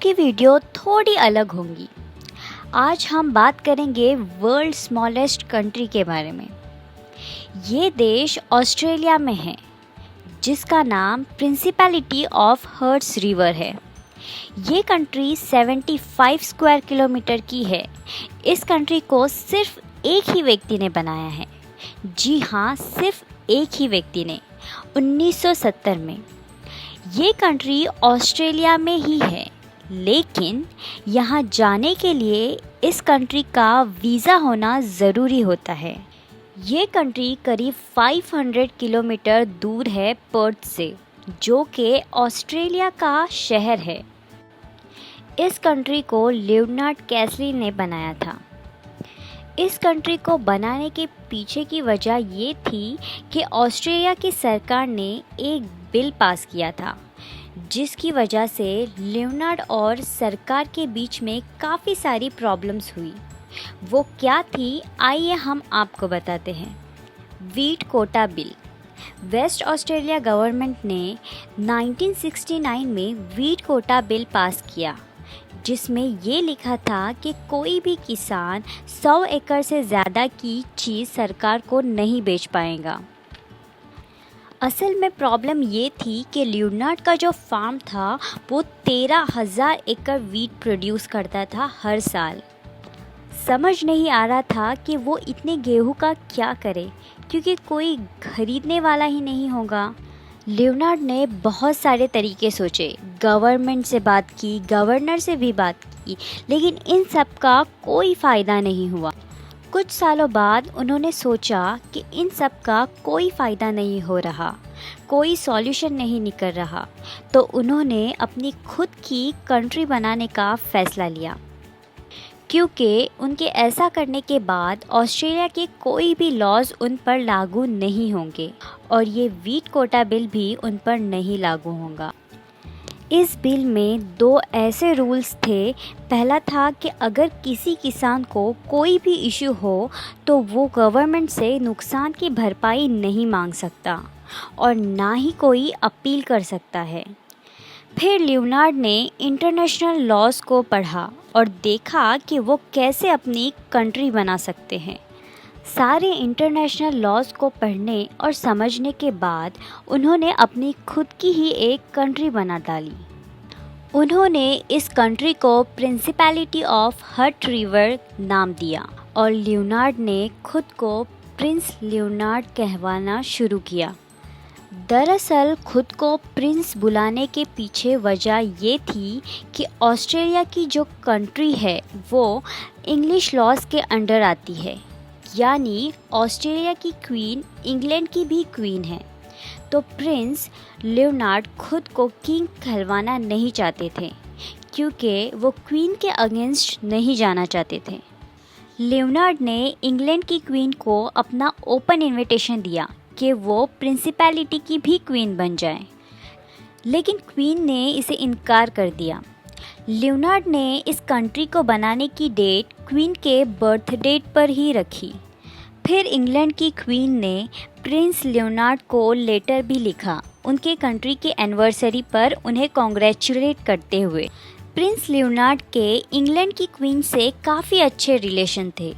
की वीडियो थोड़ी अलग होंगी। आज हम बात करेंगे वर्ल्ड स्मॉलेस्ट कंट्री के बारे में। ये देश ऑस्ट्रेलिया में है, जिसका नाम प्रिंसिपैलिटी ऑफ हर्ट्स रिवर है। ये कंट्री 75 स्क्वायर किलोमीटर की है। इस कंट्री को सिर्फ एक ही व्यक्ति ने बनाया है। जी हाँ, सिर्फ एक ही व्यक्ति ने, 1970 में। ये कंट्री ऑस्ट्रेलिया में ही है, लेकिन यहाँ जाने के लिए इस कंट्री का वीज़ा होना ज़रूरी होता है। ये कंट्री करीब 500 किलोमीटर दूर है पर्थ से, जो कि ऑस्ट्रेलिया का शहर है। इस कंट्री को लियोनार्ड कैसली ने बनाया था। इस कंट्री को बनाने के पीछे की वजह ये थी कि ऑस्ट्रेलिया की सरकार ने एक बिल पास किया था, जिसकी वजह से लियोनार्ड और सरकार के बीच में काफ़ी सारी प्रॉब्लम्स हुई। वो क्या थी, आइए हम आपको बताते हैं। Wheat quota bill. West Australia government ने 1969 में वीट कोटा बिल पास किया, जिसमें ये लिखा था कि कोई भी किसान 100 एकड़ से ज़्यादा की चीज़ सरकार को नहीं बेच पाएगा। असल में प्रॉब्लम ये थी कि लियोनार्ड का जो फार्म था वो 13,000 एकड़ वीट प्रोड्यूस करता था हर साल। समझ नहीं आ रहा था कि वो इतने गेहूं का क्या करे, क्योंकि कोई खरीदने वाला ही नहीं होगा। लियोनार्ड ने बहुत सारे तरीके सोचे, गवर्नमेंट से बात की, गवर्नर से भी बात की, लेकिन इन सब का कोई फ़ायदा नहीं हुआ। कुछ सालों बाद उन्होंने सोचा कि इन सब का कोई फ़ायदा नहीं हो रहा, कोई सॉल्यूशन नहीं निकल रहा, तो उन्होंने अपनी खुद की कंट्री बनाने का फ़ैसला लिया, क्योंकि उनके ऐसा करने के बाद ऑस्ट्रेलिया के कोई भी लॉज उन पर लागू नहीं होंगे और ये वीट कोटा बिल भी उन पर नहीं लागू होगा। इस बिल में 2 ऐसे रूल्स थे। पहला था कि अगर किसी किसान को कोई भी इशू हो तो वो गवर्नमेंट से नुकसान की भरपाई नहीं मांग सकता और ना ही कोई अपील कर सकता है। फिर लियोनार्ड ने इंटरनेशनल लॉज को पढ़ा और देखा कि वो कैसे अपनी कंट्री बना सकते हैं। सारे इंटरनेशनल लॉज को पढ़ने और समझने के बाद उन्होंने अपनी खुद की ही एक कंट्री बना डाली। उन्होंने इस कंट्री को प्रिंसिपैलिटी ऑफ हर्ट रिवर नाम दिया और लियोनार्ड ने खुद को प्रिंस लियोनार्ड कहवाना शुरू किया। दरअसल खुद को प्रिंस बुलाने के पीछे वजह ये थी कि ऑस्ट्रेलिया की जो कंट्री है वो इंग्लिश लॉज के अंडर आती है, यानी ऑस्ट्रेलिया की क्वीन इंग्लैंड की भी क्वीन है। तो प्रिंस लियोनार्ड खुद को किंग कहलवाना नहीं चाहते थे, क्योंकि वो क्वीन के अगेंस्ट नहीं जाना चाहते थे। लियोनार्ड ने इंग्लैंड की क्वीन को अपना ओपन इनविटेशन दिया कि वो प्रिंसिपैलिटी की भी क्वीन बन जाए, लेकिन क्वीन ने इसे इनकार कर दिया। लियोनार्ड ने इस कंट्री को बनाने की डेट क्वीन के बर्थ डेट पर ही रखी। फिर इंग्लैंड की क्वीन ने प्रिंस लियोनार्ड को लेटर भी लिखा, उनके कंट्री के एनिवर्सरी पर उन्हें कॉन्ग्रेचुलेट करते हुए। प्रिंस लियोनार्ड के इंग्लैंड की क्वीन से काफ़ी अच्छे रिलेशन थे,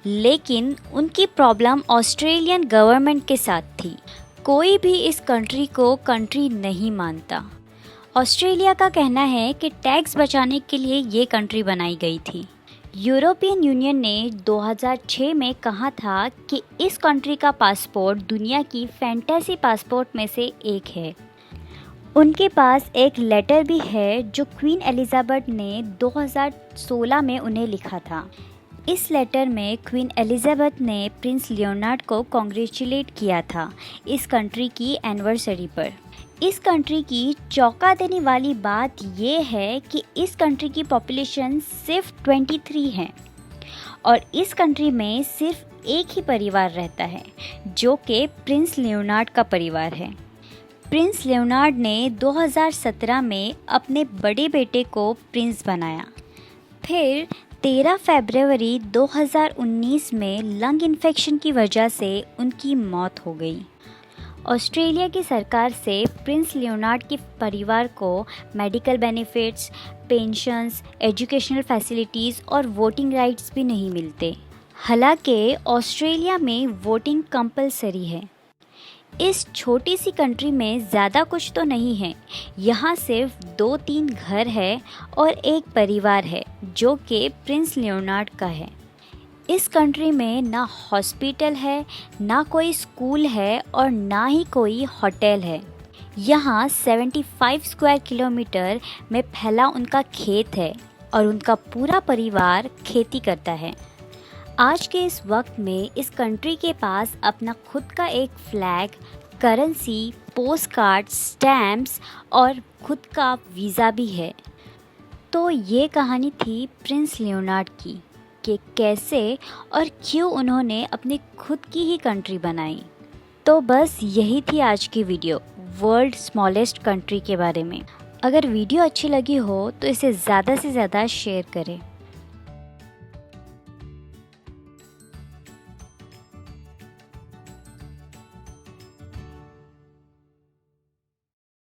लेकिन उनकी प्रॉब्लम ऑस्ट्रेलियन गवर्नमेंट के साथ थी। कोई भी इस कंट्री को कंट्री नहीं मानता। ऑस्ट्रेलिया का कहना है कि टैक्स बचाने के लिए ये कंट्री बनाई गई थी। यूरोपियन यूनियन ने 2006 में कहा था कि इस कंट्री का पासपोर्ट दुनिया की फैंटेसी पासपोर्ट में से एक है। उनके पास एक लेटर भी है जो क्वीन एलिजाबेथ ने 2016 में उन्हें लिखा था। इस लेटर में क्वीन एलिजाबेथ ने प्रिंस लियोनार्ड को कॉन्ग्रेचुलेट किया था इस कंट्री की एनिवर्सरी पर। इस कंट्री की चौंका देने वाली बात यह है कि इस कंट्री की पॉपुलेशन सिर्फ 23 है और इस कंट्री में सिर्फ एक ही परिवार रहता है, जो कि प्रिंस लियोनार्ड का परिवार है। प्रिंस लियोनार्ड ने 2017 में अपने बड़े बेटे को प्रिंस बनाया। फिर 13 फरवरी 2019 में लंग इन्फेक्शन की वजह से उनकी मौत हो गई। ऑस्ट्रेलिया की सरकार से प्रिंस लियोनार्ड के परिवार को medical benefits, pensions, educational facilities और वोटिंग राइट्स भी नहीं मिलते। हालांकि ऑस्ट्रेलिया में वोटिंग कंपलसरी है। इस छोटी सी कंट्री में ज़्यादा कुछ तो नहीं है। यहाँ सिर्फ 2-3 घर है और एक परिवार है जो कि प्रिंस लियोनार्ड का है। इस कंट्री में ना हॉस्पिटल है, ना कोई स्कूल है और ना ही कोई होटल है। यहाँ 75 स्क्वायर किलोमीटर में फैला उनका खेत है और उनका पूरा परिवार खेती करता है। आज के इस वक्त में इस कंट्री के पास अपना खुद का एक flag, currency, post card, stamps और खुद का वीज़ा भी है। तो ये कहानी थी प्रिंस लियोनार्ड की कि कैसे और क्यों उन्होंने अपनी खुद की ही कंट्री बनाई। तो बस यही थी आज की वीडियो वर्ल्ड स्मॉलेस्ट कंट्री के बारे में। अगर वीडियो अच्छी लगी हो तो इसे ज़्यादा से ज़्यादा शेयर करें।